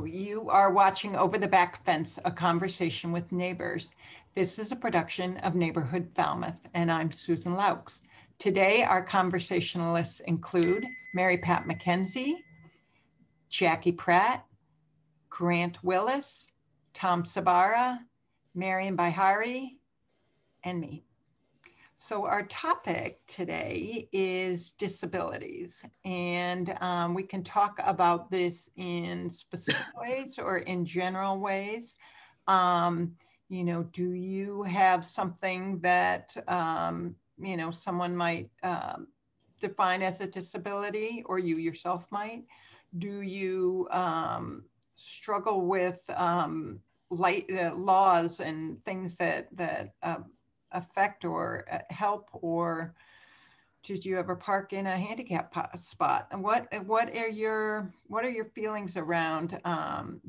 Hello, you are watching Over the Back Fence, a conversation with neighbors. This is a production of Neighborhood Falmouth, and I'm Susan Laux. Today, our conversationalists include Mary Pat McKenzie, Jackie Pratt, Grant Willis, Tom Sabara, Marian Bihari, and me. So our topic today is disabilities, and we can talk about this in specific ways or in general ways. Do you have something that, someone might define as a disability, or you yourself might? Do you struggle with laws and things that affect or help, or did you ever park in a handicap spot? And what are your feelings around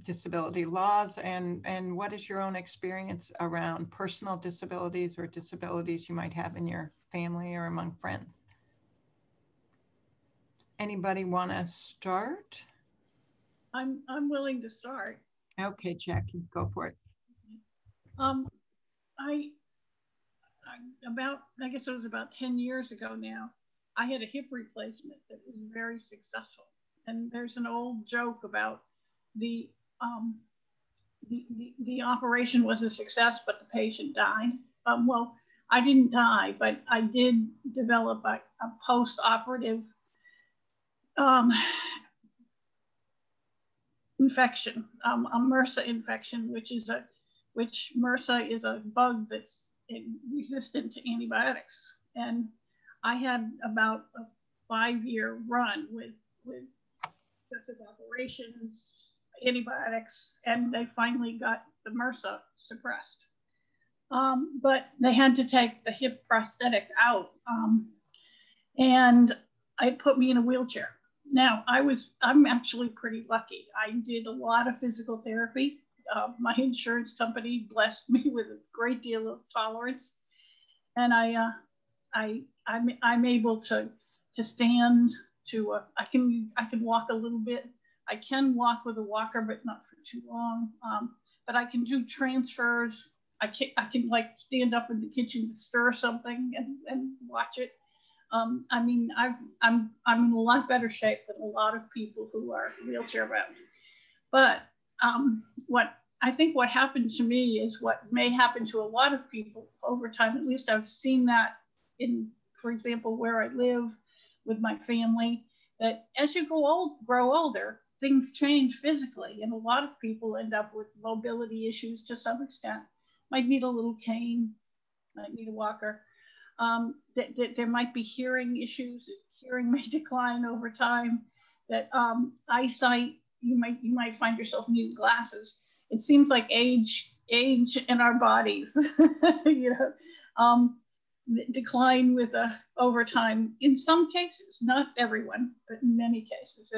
disability laws, and what is your own experience around personal disabilities or disabilities you might have in your family or among friends? Anybody want to start? I'm willing to start. Okay, Jackie, go for it. I guess it was about 10 years ago now, I had a hip replacement that was very successful. And there's an old joke about the operation was a success, but the patient died. Well, I didn't die, but I did develop a post-operative infection, a MRSA infection, which MRSA is a bug that's resistant to antibiotics. And I had about a 5-year run with excessive operations, antibiotics, and they finally got the MRSA suppressed. But they had to take the hip prosthetic out, and it put me in a wheelchair. Now, I'm actually pretty lucky. I did a lot of physical therapy. My insurance company blessed me with a great deal of tolerance, and I'm able to stand. I can walk a little bit. I can walk with a walker, but not for too long. But I can do transfers. I can like stand up in the kitchen to stir something and watch it. I'm in a lot better shape than a lot of people who are wheelchair bound. But what happened to me is what may happen to a lot of people over time. At least I've seen that in, for example, where I live with my family, that as you grow older, things change physically. And a lot of people end up with mobility issues to some extent. Might need a little cane, might need a walker. There might be hearing issues. Hearing may decline over time. That eyesight, you might find yourself needing glasses. It seems like age in our bodies, decline with over time. In some cases, not everyone, but in many cases.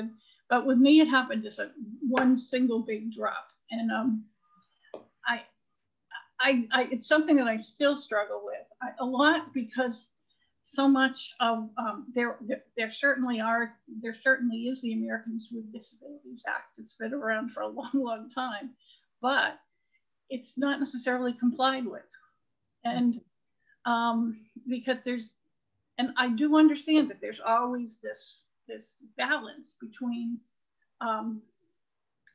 But with me, it happened as one single big drop, and it's something that I still struggle with a lot, because so much of there certainly is the Americans with Disabilities Act. It's been around for a long, long time, but it's not necessarily complied with, and because and I do understand that there's always this balance between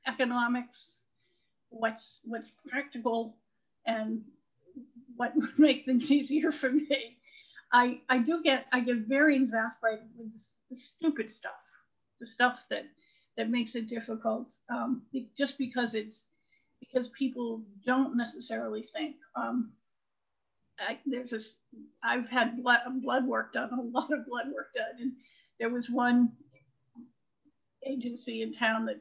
economics, what's practical, and what would make things easier for me. I get very exasperated with the stupid stuff, the stuff that makes it difficult, just because people don't necessarily think. I've had blood work done, a lot of blood work done, and there was one agency in town that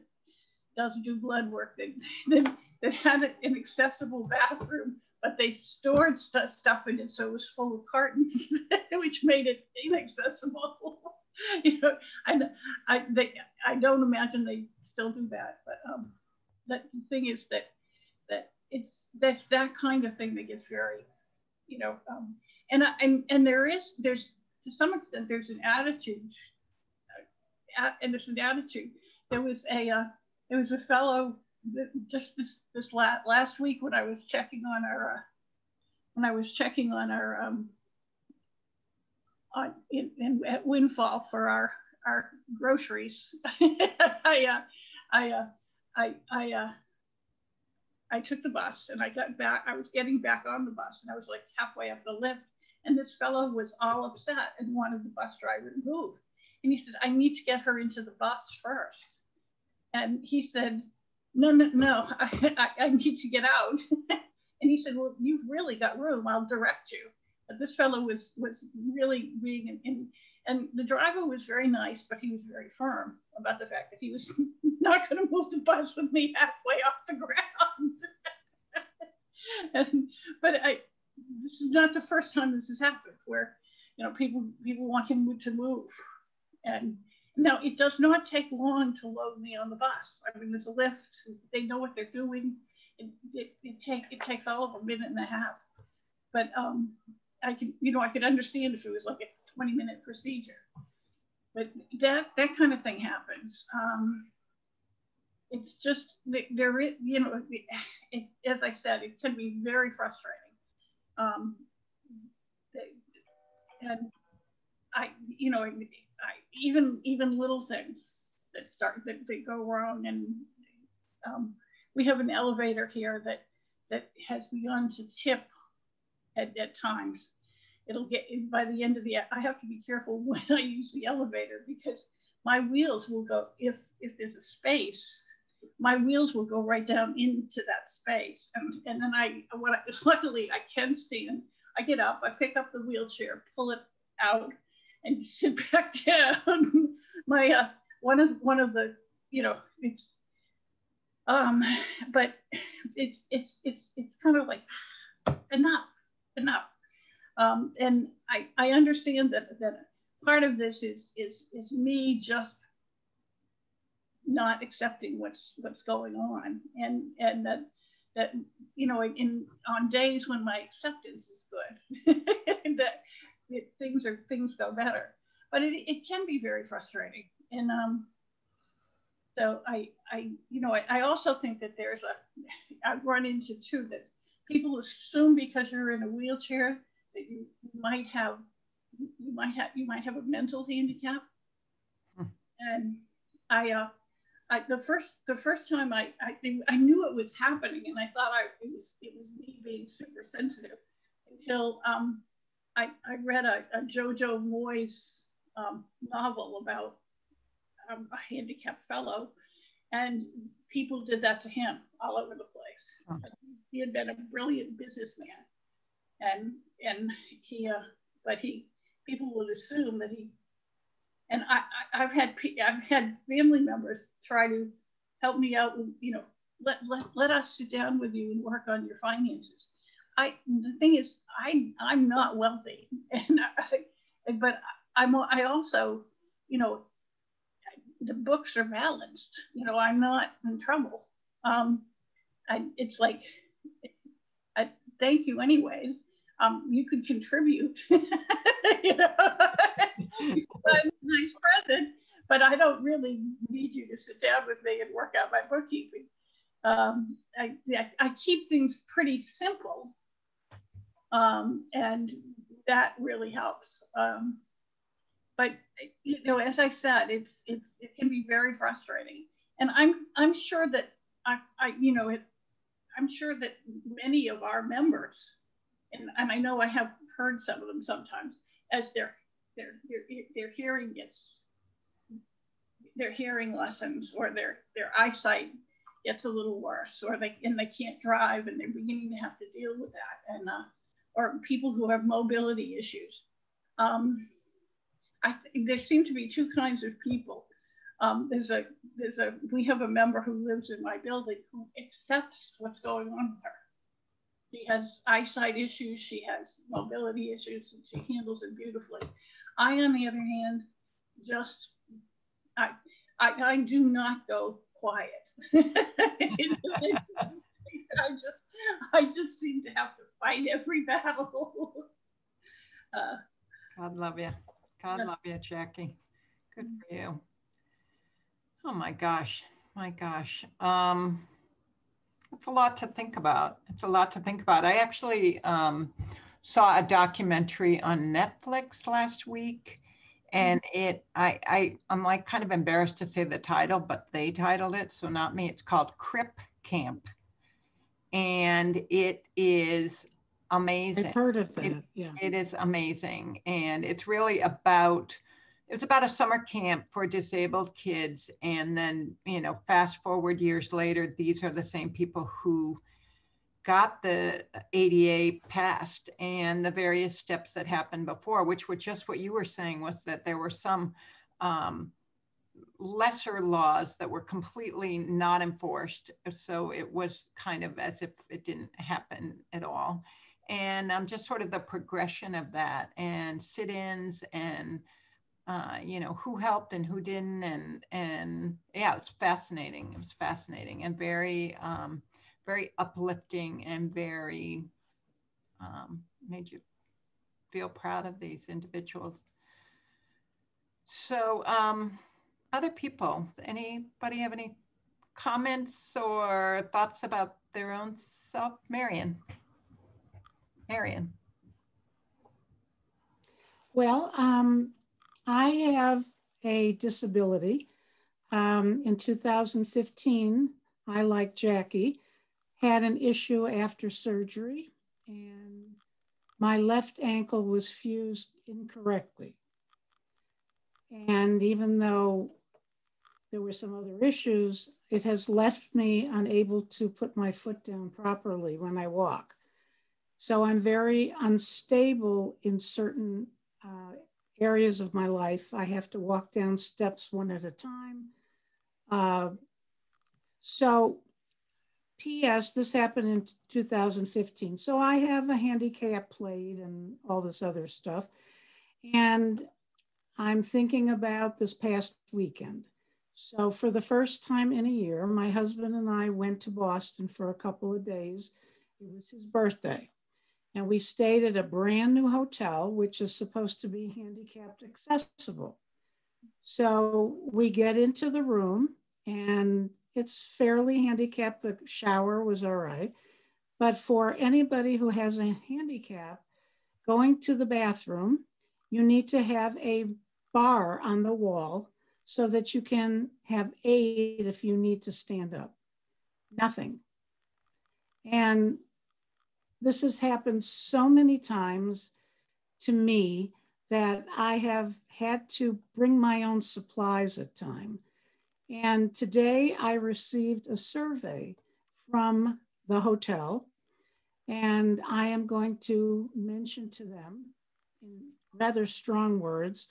does do blood work that had an accessible bathroom, but they stored stuff in it, so it was full of cartons, which made it inaccessible. I don't imagine they still do that, but the thing is that that's that kind of thing that gets very, and there's to some extent there's an attitude, and there's an attitude. There was a fellow just this last week when I was checking on our at Windfall for our groceries, I took the bus and I got back. I was getting back on the bus and I was like halfway up the lift, and this fellow was all upset and wanted the bus driver to move. And he said, "I need to get her into the bus first." And he said, no, I need to get out. And he said, "Well, you've really got room. I'll direct you." But this fellow was really being and the driver was very nice, but he was very firm about the fact that he was not going to move the bus with me halfway off the ground. But this is not the first time this has happened, where people want him to move. And now it does not take long to load me on the bus. I mean, there's a lift. They know what they're doing. It takes all of a minute and a half. But I could understand if it was like a 20-minute procedure. But that kind of thing happens. It's just there is, as I said, it can be very frustrating. And even little things that go wrong, and we have an elevator here that has begun to tip at times. It'll get, by the end of I have to be careful when I use the elevator, because my wheels will go, if there's a space, my wheels will go right down into that space. And then luckily I can stand. I get up, I pick up the wheelchair, pull it out, and sit back down. My one of the it's but it's kind of like enough. And I understand that part of this is me just not accepting what's going on, and that on days when my acceptance is good, that things go better, but it can be very frustrating. And so I also think that I've run into too, that people assume because you're in a wheelchair that you might have a mental handicap. And the first time I knew it was happening, and I thought it was me being super sensitive, until I read a Jojo Moyes novel about a handicapped fellow, and people did that to him all over the place. Oh. He had been a brilliant businessman, and people would assume that he. And I've had family members try to help me out with, let us sit down with you and work on your finances. The thing is, I'm not wealthy, but I also, the books are balanced. I'm not in trouble. It's like, thank you anyway. You could contribute. I'm a nice present, but I don't really need you to sit down with me and work out my bookkeeping. I keep things pretty simple, and that really helps. But as I said, it can be very frustrating, and I'm sure that I'm sure that many of our members, and I know I have heard some of them sometimes, as their hearing lessons, or their eyesight gets a little worse, or they can't drive and they're beginning to have to deal with that, and or people who have mobility issues. There seem to be two kinds of people. We have a member who lives in my building who accepts what's going on with her. She has eyesight issues, she has mobility issues, and she handles it beautifully. I, on the other hand, I do not go quiet. I just seem to have to fight every battle. God love you. God love you, Jackie. Good for you. Oh my gosh. My gosh. It's a lot to think about. It's a lot to think about. I actually saw a documentary on Netflix last week, and I'm like kind of embarrassed to say the title, but they titled it, so not me. It's called Crip Camp, and it is amazing. I've heard of that. Yeah, it is amazing, and it's really about a summer camp for disabled kids, and then fast forward years later, these are the same people who got the ADA passed, and the various steps that happened before, which were just what you were saying, was that there were some lesser laws that were completely not enforced. So it was kind of as if it didn't happen at all. And just sort of the progression of that, and sit-ins, and who helped and who didn't, and yeah, it's fascinating. It was fascinating, and very very uplifting, and very made you feel proud of these individuals. So other people, anybody have any comments or thoughts about their own self? Marion. well, I have a disability. In 2015, I, like Jackie, had an issue after surgery, and my left ankle was fused incorrectly. And even though there were some other issues, it has left me unable to put my foot down properly when I walk. So I'm very unstable in certain areas of my life. I have to walk down steps one at a time. So P.S., this happened in 2015. So I have a handicap plate and all this other stuff. And I'm thinking about this past weekend. So for the first time in a year, my husband and I went to Boston for a couple of days. It was his birthday. And we stayed at a brand new hotel, which is supposed to be handicapped accessible. So we get into the room, and it's fairly handicapped. The shower was all right. But for anybody who has a handicap, going to the bathroom, you need to have a bar on the wall so that you can have aid if you need to stand up. Nothing. And this has happened so many times to me that I have had to bring my own supplies at times. And today I received a survey from the hotel, and I am going to mention to them in rather strong words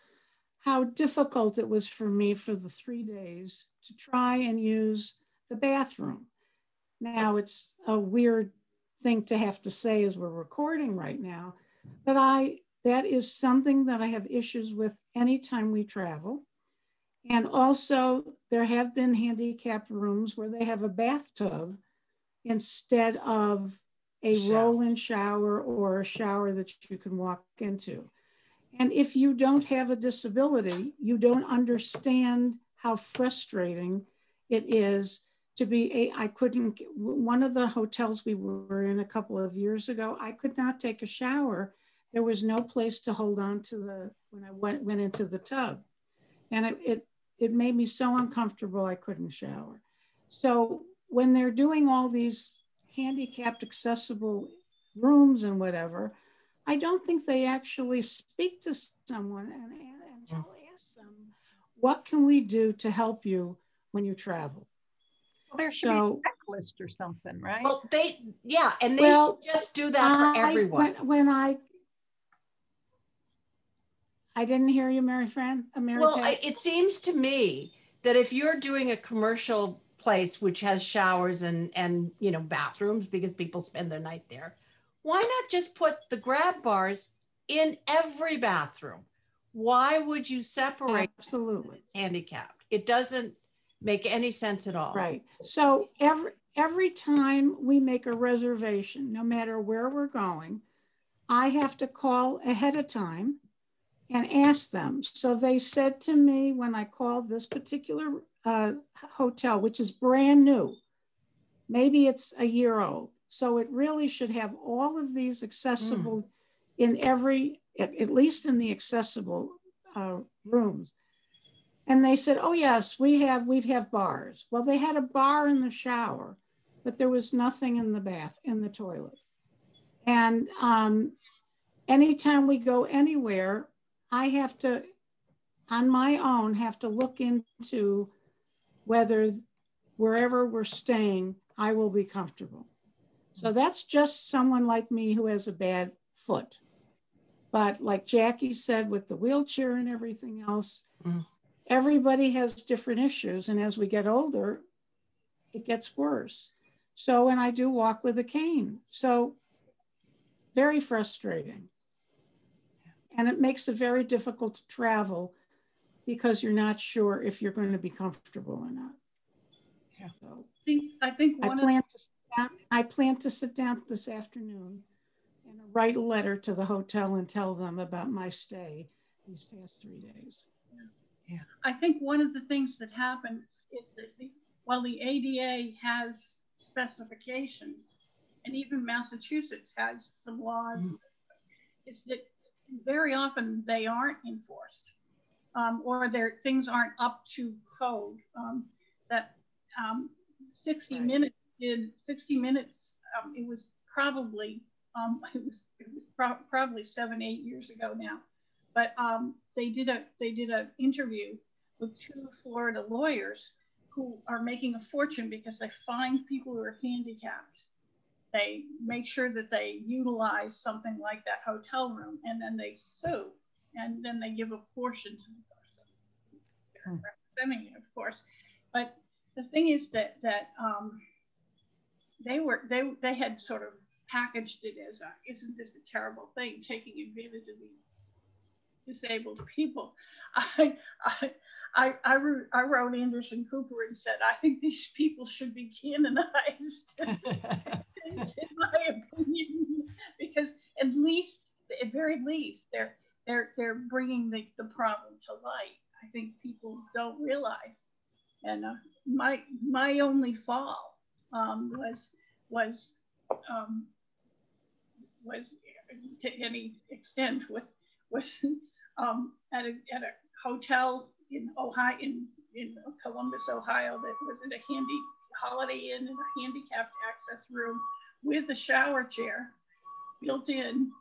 how difficult it was for me for the 3 days to try and use the bathroom. Now, it's a weird thing to have to say as we're recording right now, but that is something that I have issues with anytime we travel. And also, there have been handicapped rooms where they have a bathtub instead of a roll-in shower or a shower that you can walk into. And if you don't have a disability, you don't understand how frustrating it is to be one of the hotels we were in a couple of years ago, I could not take a shower. There was no place to hold on to when I went into the tub. And it made me so uncomfortable I couldn't shower. So when they're doing all these handicapped accessible rooms and whatever, I don't think they actually speak to someone and ask them, what can we do to help you when you travel? Well, there should be a checklist or something, right? Well, they should just do that for everyone. When I didn't hear you, Mary Fran. It seems to me that if you're doing a commercial place which has showers and bathrooms because people spend their night there, why not just put the grab bars in every bathroom? Why would you separate? Absolutely. Handicapped? It doesn't make any sense at all. Right. So every time we make a reservation, no matter where we're going, I have to call ahead of time and ask them. So they said to me when I called this particular hotel, which is brand new, Maybe it's a year old. So it really should have all of these accessible in every, at least in the accessible rooms. And they said, oh yes, we have bars. Well, they had a bar in the shower, but there was nothing in the toilet. And anytime we go anywhere, I have to, on my own, have to look into whether wherever we're staying, I will be comfortable. So that's just someone like me who has a bad foot. But like Jackie said, with the wheelchair and everything else, everybody has different issues. And as we get older, it gets worse. So, and I do walk with a cane. So very frustrating. And it makes it very difficult to travel because you're not sure if you're going to be comfortable or not. Yeah. So I think I plan to sit down this afternoon and write a letter to the hotel and tell them about my stay these past 3 days. Yeah. I think one of the things that happens is that while the ADA has specifications, and even Massachusetts has some laws, is that very often they aren't enforced, or their things aren't up to code. That 60 Minutes did 60 Minutes. It was probably probably 7-8 years ago now, but they did an interview with 2 Florida lawyers who are making a fortune because they find people who are handicapped. They make sure that they utilize something like that hotel room, and then they sue, and then they give a portion to the person representing it, of course. But the thing is that they had sort of packaged it as isn't this a terrible thing, taking advantage of these disabled people. I wrote Anderson Cooper and said, I think these people should be canonized, in my opinion, because at very least, they're bringing the problem to light. I think people don't realize. And my only fall was to any extent was at a hotel in Ohio, in Columbus, Ohio, that was in a Holiday Inn in a handicapped access room with a shower chair built in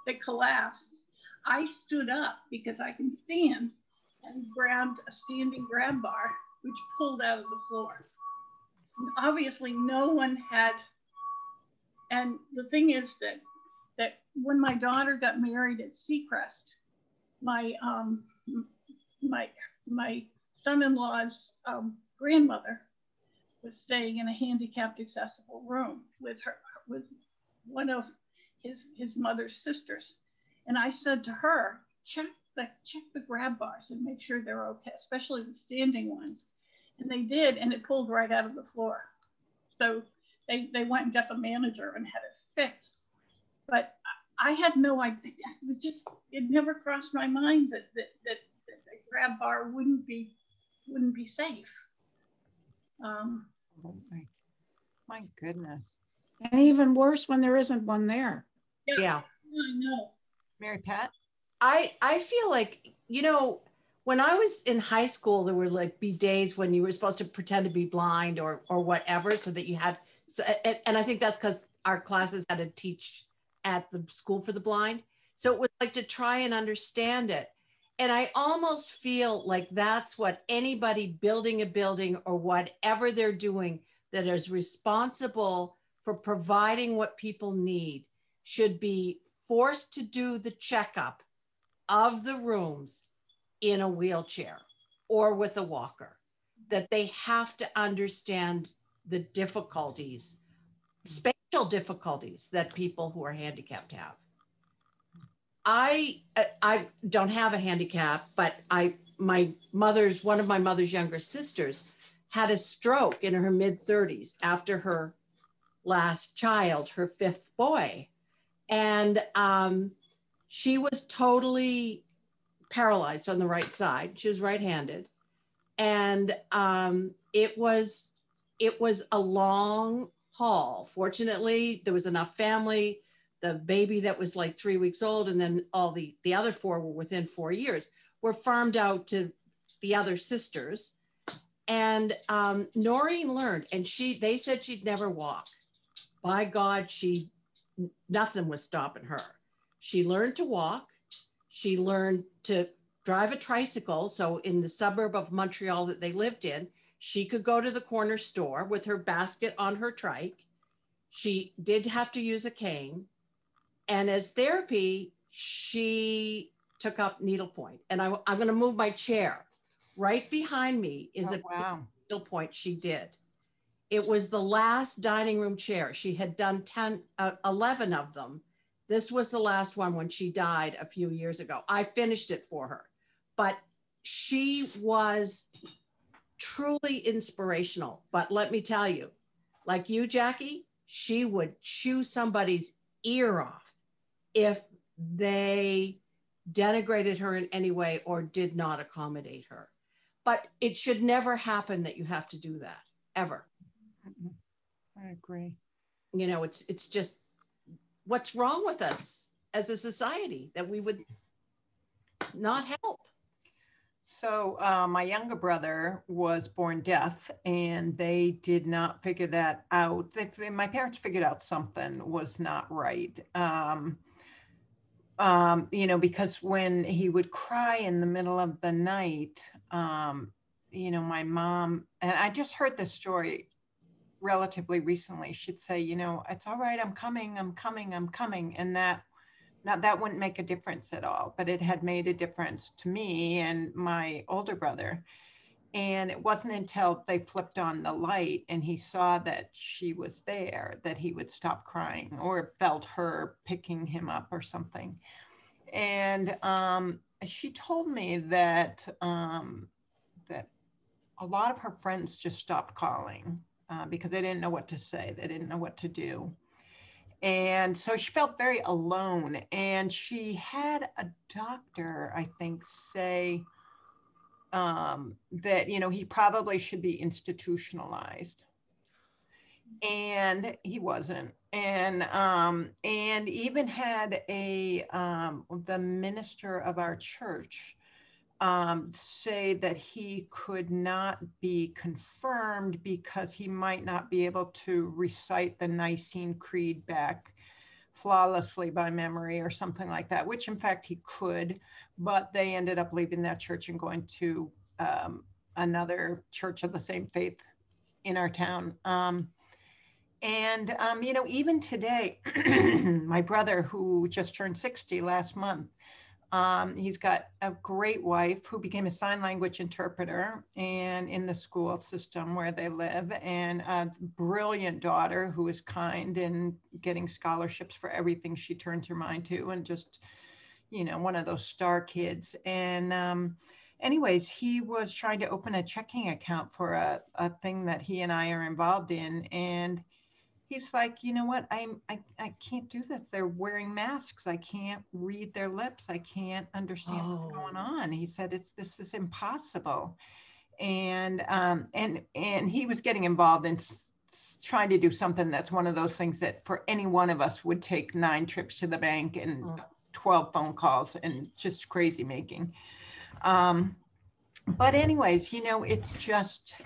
that collapsed. I stood up because I can stand and grabbed a standing grab bar, which pulled out of the floor. And obviously no one had, and the thing is that when my daughter got married at Seacrest, my son-in-law's grandmother was staying in a handicapped accessible room with one of his mother's sisters. And I said to her, check the grab bars and make sure they're okay, especially the standing ones. And they did, and it pulled right out of the floor. So they went and got the manager and had it fixed. But I had no idea. It never crossed my mind that the grab bar wouldn't be safe. My goodness. And even worse when there isn't one there. Yeah. I know. Mary Pat? I feel like, when I was in high school, there would be days when you were supposed to pretend to be blind or whatever, so that you had, and I think that's because our classes had to teach at the school for the blind. So it was like to try and understand it. And I almost feel like that's what anybody building a building or whatever they're doing that is responsible for providing what people need should be forced to do the checkup of the rooms in a wheelchair or with a walker, that they have to understand the difficulties, spatial difficulties that people who are handicapped have. I don't have a handicap, but one of my mother's younger sisters had a stroke in her mid-30s after her last child, her 5th boy. And she was totally paralyzed on the right side. She was right-handed. And it was it was a long haul. Fortunately, there was enough family. The baby that was like 3 weeks old, and then all the other 4 were within 4 years, were farmed out to the other sisters. And Noreen learned, and they said she'd never walk. By God, nothing was stopping her. She learned to walk. She learned to drive a tricycle. So in the suburb of Montreal that they lived in, she could go to the corner store with her basket on her trike. She did have to use a cane. And as therapy, she took up needlepoint. And I'm going to move my chair. Right behind me is needlepoint she did. It was the last dining room chair. She had done 11 of them. This was the last one when she died a few years ago. I finished it for her. But she was truly inspirational. But let me tell you, like you, Jackie, she would chew somebody's ear off if they denigrated her in any way or did not accommodate her. But it should never happen that you have to do that, ever. I agree. You know, it's just, what's wrong with us as a society that we would not help? So my younger brother was born deaf, and they did not figure that out. My parents figured out something was not right. You know, because when he would cry in the middle of the night, you know, my mom, and I just heard this story relatively recently, she'd say, you know, it's all right, I'm coming. And that wouldn't make a difference at all, but it had made a difference to me and my older brother. And it wasn't until they flipped on the light and he saw that she was there that he would stop crying, or felt her picking him up or something. And she told me that that a lot of her friends just stopped calling because they didn't know what to say. They didn't know what to do. And so she felt very alone. And she had a doctor, I think, say that, you know, he probably should be institutionalized. And he wasn't. And even had the minister of our church say that he could not be confirmed because he might not be able to recite the Nicene Creed back flawlessly by memory or something like that, which in fact he could, but they ended up leaving that church and going to another church of the same faith in our town. You know, even today, my brother, who just turned 60 last month, he's got a great wife who became a sign language interpreter and in the school system where they live, and a brilliant daughter who is kind and getting scholarships for everything she turns her mind to, and just, you know, one of those star kids. And anyways, he was trying to open a checking account for a thing that he and I are involved in, and he's like, you know what, I can't do this. They're wearing masks. I can't read their lips. I can't understand what's going on. He said, this is impossible. And he was getting involved in trying to do something that's one of those things that for any one of us would take 9 trips to the bank and 12 phone calls and just crazy making. But anyways, you know, it's just,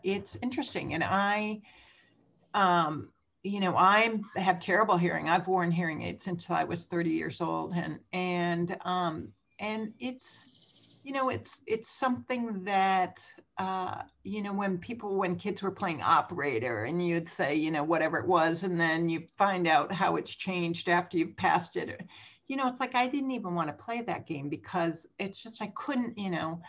it's interesting. And you know, I have terrible hearing. I've worn hearing aids since I was 30 years old. And it's, you know, it's something that, you know, when kids were playing operator and you'd say, you know, whatever it was, and then you find out how it's changed after you've passed it, you know, it's like, I didn't even want to play that game because it's just, I couldn't, you know,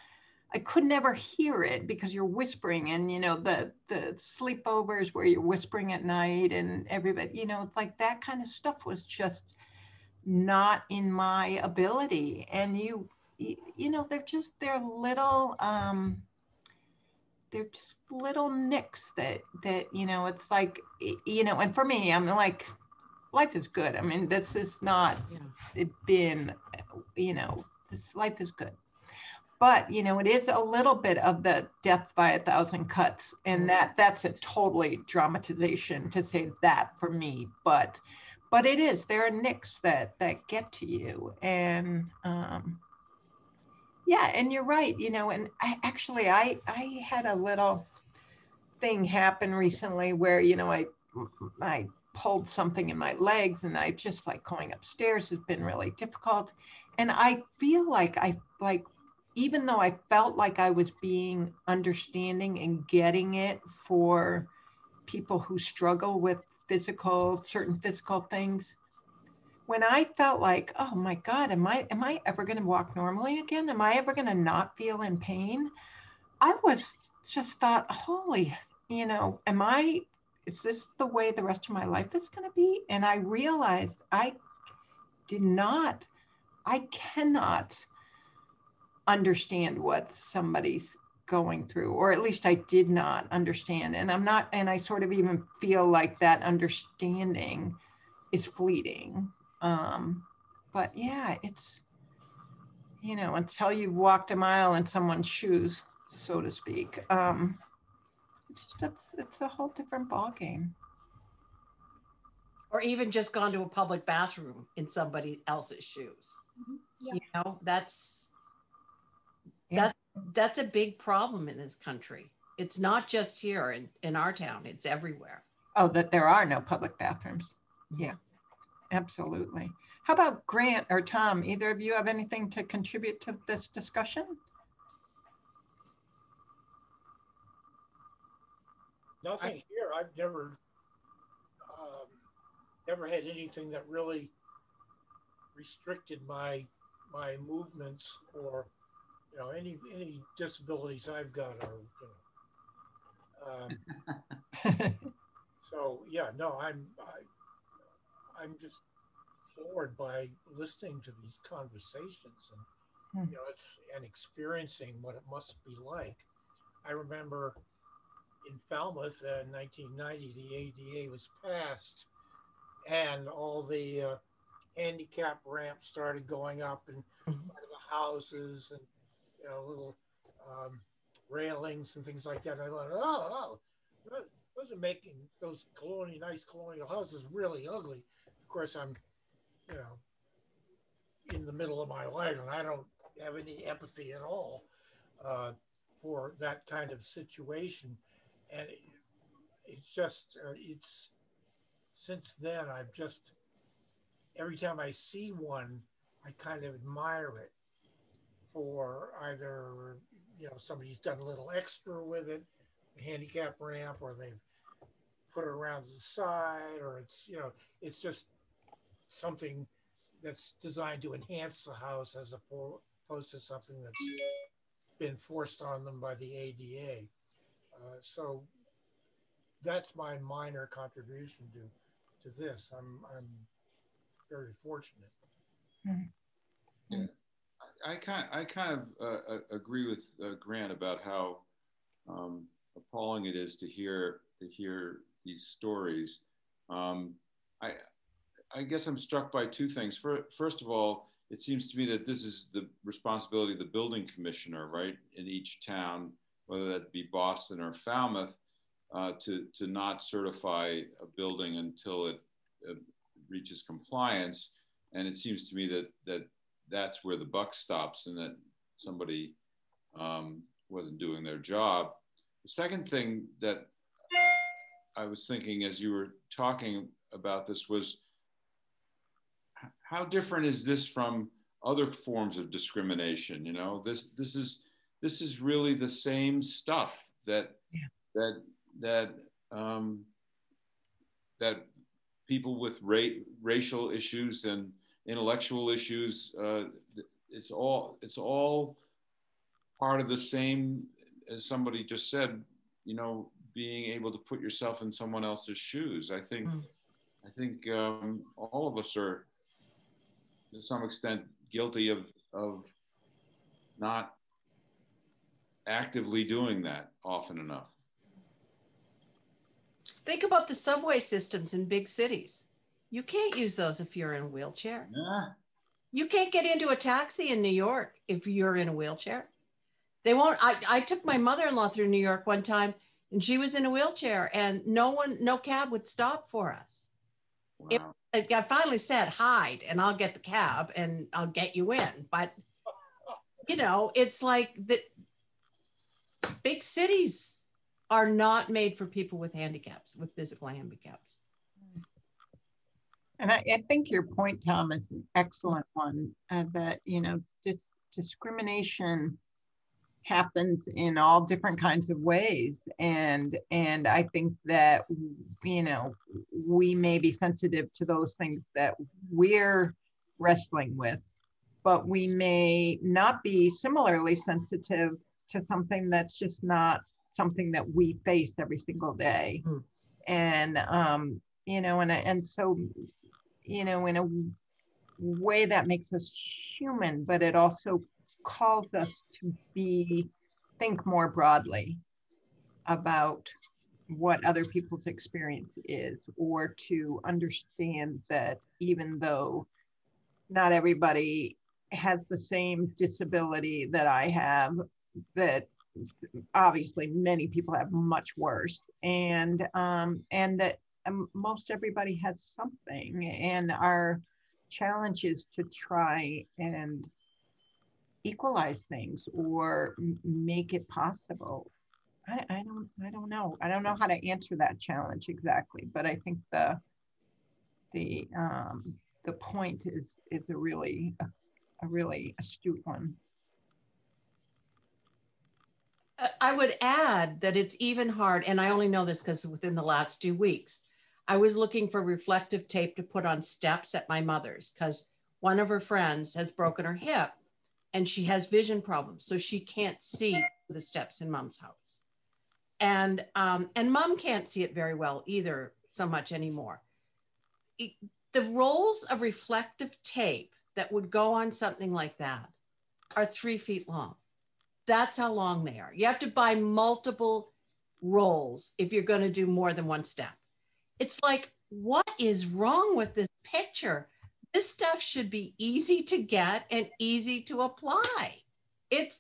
I could never hear it because you're whispering, and, you know, the sleepovers where you're whispering at night and everybody, you know, it's like that kind of stuff was just not in my ability. And you know, they're little nicks that, you know, it's like, you know, and for me, I'm like, life is good. I mean, this is not been, you know, this life is good. But, you know, it is a little bit of the death by a thousand cuts. And that's a totally dramatization to say that for me. But it is, there are nicks that get to you. And yeah, and you're right, you know, and I had a little thing happen recently where, you know, I pulled something in my legs, and I just like going upstairs has been really difficult. And I feel like even though I felt like I was being understanding and getting it for people who struggle with certain physical things, when I felt like, oh my God, am I ever going to walk normally again? Am I ever going to not feel in pain? I was just thought, holy, you know, is this the way the rest of my life is going to be? And I realized I cannot understand what somebody's going through, or at least I did not understand. And I sort of even feel like that understanding is fleeting. But yeah, it's, you know, until you've walked a mile in someone's shoes, so to speak, it's a whole different ballgame. Or even just gone to a public bathroom in somebody else's shoes. Yeah. You know, that's Yeah. that's a big problem in this country. It's not just here in our town, it's everywhere. Oh, that there are no public bathrooms. Yeah, absolutely. How about Grant or Tom? Either of you have anything to contribute to this discussion? Nothing here. I've never had anything that really restricted my movements, or, you know, any disabilities I've got are, you know, so yeah, no, I'm just floored by listening to these conversations, and you know, and experiencing what it must be like. I remember in Falmouth in 1990, the ADA was passed, and all the handicap ramps started going up in front of the houses, and, you know, little railings and things like that. And I thought, oh, those are making those nice colonial houses really ugly. Of course, I'm, you know, in the middle of my life, and I don't have any empathy at all for that kind of situation. And it's just, since then, I've just, every time I see one, I kind of admire it for either, you know, somebody's done a little extra with it, a handicap ramp, or they've put it around the side, or it's, you know, it's just something that's designed to enhance the house as opposed to something that's been forced on them by the ADA. So that's my minor contribution to this. I'm very fortunate. Yeah, I kind of agree with Grant about how appalling it is to hear these stories. I guess I'm struck by two things. First of all, it seems to me that this is the responsibility of the building commissioner, right, in each town, whether that be Boston or Falmouth, to not certify a building until it reaches compliance. And it seems to me that's where the buck stops, and that somebody wasn't doing their job. The second thing that I was thinking as you were talking about this was, how different is this from other forms of discrimination? You know, this is really the same stuff that people with racial issues and intellectual issues, it's all part of the same, as somebody just said, you know, being able to put yourself in someone else's shoes. I think all of us are, to some extent, guilty of not actively doing that often enough. Think about the subway systems in big cities. You can't use those if you're in a wheelchair. Yeah. You can't get into a taxi in New York if you're in a wheelchair. They won't. I took my mother-in-law through New York one time, and she was in a wheelchair, and no cab would stop for us. Wow. I finally said, hide, and I'll get the cab, and I'll get you in. But, you know, it's like the big cities are not made for people with handicaps, with physical handicaps. And I think your point, Tom, is an excellent one, that, you know, discrimination happens in all different kinds of ways. And I think that, you know, we may be sensitive to those things that we're wrestling with, but we may not be similarly sensitive to something that's just not something that we face every single day. Mm. And, you know, and so, you know, in a way that makes us human, but it also calls us to think more broadly about what other people's experience is, or to understand that even though not everybody has the same disability that I have, that obviously many people have much worse, and that most everybody has something, and our challenge is to try and equalize things or make it possible. I don't know. I don't know how to answer that challenge exactly, but I think the point is a really astute one. I would add that it's even hard, and I only know this because within the last 2 weeks, I was looking for reflective tape to put on steps at my mother's, because one of her friends has broken her hip and she has vision problems, so she can't see the steps in mom's house. And mom can't see it very well either so much anymore. The rolls of reflective tape that would go on something like that are 3 feet long. That's how long they are. You have to buy multiple rolls if you're going to do more than one step. It's like, what is wrong with this picture? This stuff should be easy to get and easy to apply. It's,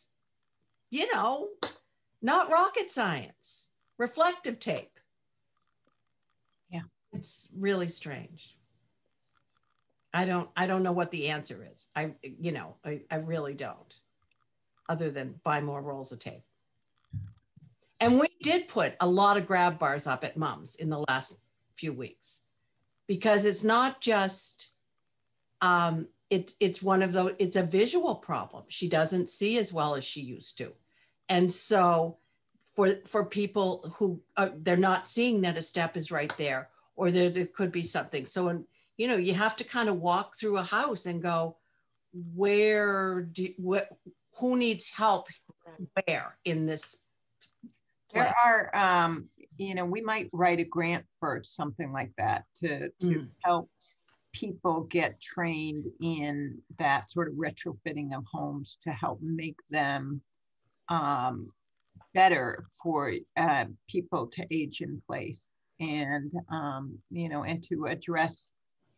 you know, not rocket science. Reflective tape. Yeah. It's really strange. I don't know what the answer is. I really don't, other than buy more rolls of tape. And we did put a lot of grab bars up at mom's in the last few weeks, because it's not just, it's one of those, it's a visual problem. She doesn't see as well as she used to. And so for people who they're not seeing that a step is right there, or there could be something. So, you know, you have to kind of walk through a house and go, who needs help where in this place? There are, you know, we might write a grant for something like that to help people get trained in that sort of retrofitting of homes to help make them better for people to age in place, and you know, and to address,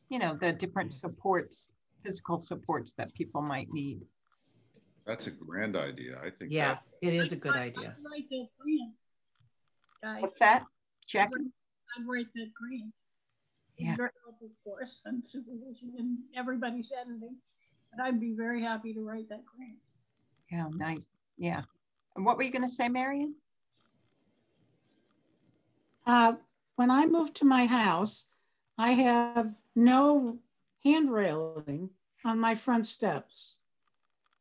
you know, the different supports, physical supports that people might need. That's a grand idea. I think. Yeah, it is a good idea. I'd write that grant, guys. What's that, Jackie? I'd write that grant. Yeah. Very help, of course, and supervision and everybody's editing. But I'd be very happy to write that grant. Yeah, nice. Yeah. And what were you going to say, Marion? When I moved to my house, I have no hand railing on my front steps.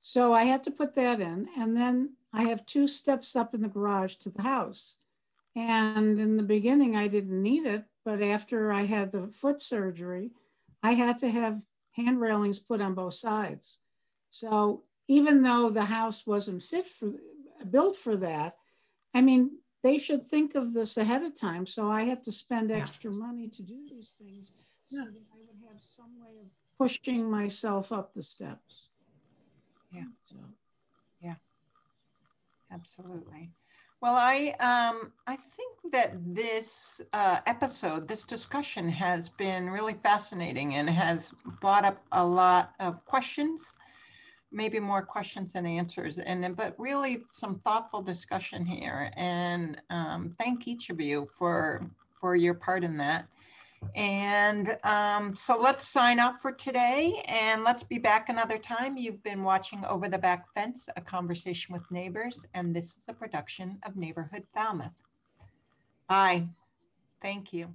So I had to put that in. And then I have 2 steps up in the garage to the house. And in the beginning, I didn't need it. But after I had the foot surgery, I had to have hand railings put on both sides. So even though the house wasn't built for that, I mean, they should think of this ahead of time. So I had to spend extra money to do these things so that I would have some way of pushing myself up the steps. Yeah. So, yeah, absolutely. Well, I think that this episode, this discussion has been really fascinating and has brought up a lot of questions maybe more questions than answers, but really some thoughtful discussion here. And thank each of you for your part in that. And so let's sign off for today, and let's be back another time. You've been watching Over the Back Fence, a conversation with neighbors, and this is a production of Neighborhood Falmouth. Bye. Thank you.